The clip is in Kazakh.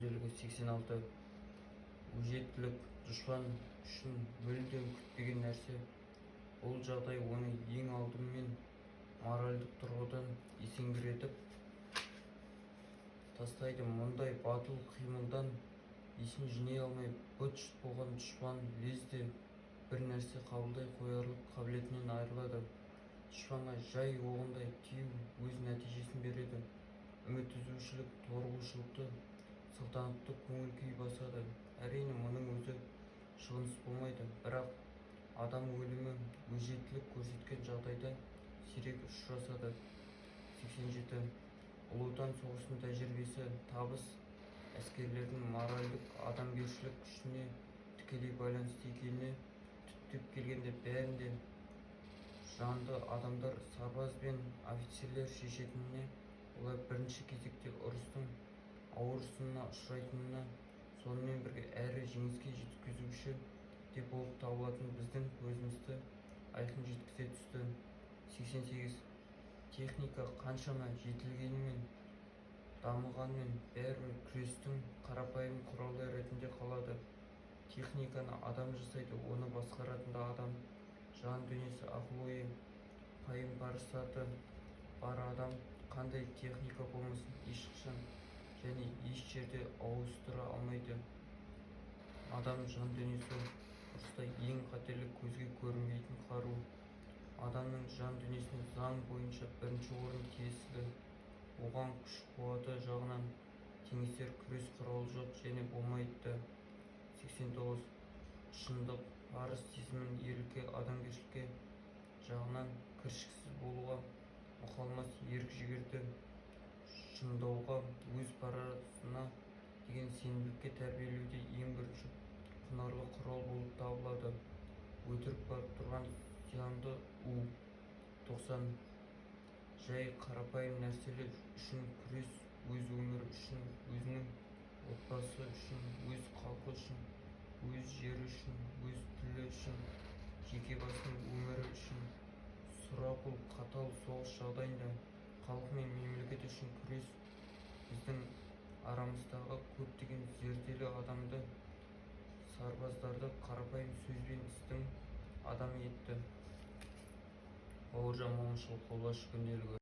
Күнделігі 86. Өжеттілік дұшпан үшін мүлдем күтпеген нәрсе. Бұл жағдай оны ең алдымен моральдық тұрғыдан есеңгіретіп тастайды. Мұндай батыл қимылдан есін жинай алмай быт-шыт болған дұшпан лезде бір нәрсе қабылдай қоярлық қабілетінен айырылады. Дұшпанға жай оғындай тию өз нәтижесін береді. Үміт үзушілік, торығушылықты салтанатты көңіл-күй басады. Әрине, мұның өзі шығынсыз болмайды, бірақ адам өлімі өжеттілік көрсеткен жағдайда сирек ұшырасады. 87. Ұлы Отан соғысының тәжірибесі табыс әскерлердің моральдық адамгершілік күшіне тікелей байланысты екеніне түптеп келгенде бәрінде жанды адамдар сарбаз бен офицерлер шешетініне, олар бірінші кезекте ұрыстың ауыр сынына ұшырайтынына, сонымен бірге әрі жеңіске жеткізуші де болып табылатын біздің көзімізді айқын жеткізе түсті. 88. Техника қаншама жетілгенімен, дамығанымен бәрібір күрестің қарапайым құралы ретінде қалады. Техниканы адам жасайды, оны басқаратын да адам. Жан дүниесі, ақыл-ойы, пайым-парасаты бар адам қандай техника болмасын ешқашан және еш жерде ауыстыра алмайды. Адам жан дүниесі ұрыста ең қатерлі, көзге көрінбейтін қару. Адамның жан дүниесіне заң бойынша бірінші орын тиесілі. Оған күш-қуаты жағынан теңесер күрес құралы жоқ және болмайды да. 89. Шындық, парыз сезімін ерлікке, адамгершілікке жағынан кіршіксіз болуға, мұқалмас ерік-жігерді шыңдауға, өз парызына деген сенімділікке тәрбиелеуде ең бірінші құнарлы құрал болып табылады. Өтірік барып тұрған зиянды у. 90. Жай қарапайым нәрселер үшін күрес, өз өмірі үшін, өзінің отбасы үшін, өз халқы үшін, өз жері үшін, өз тілі үшін, жеке басының өмірі үшін, сұрапыл қатал соғыс жағдайында халық мен мемлекет үшін күрес біздің арамыздағы көптеген зерделі адамды, сарбаздарды қарапайым сөз бен істің адамы етті. Бауыржан Момышұлы, қолбасшы. Күнделігі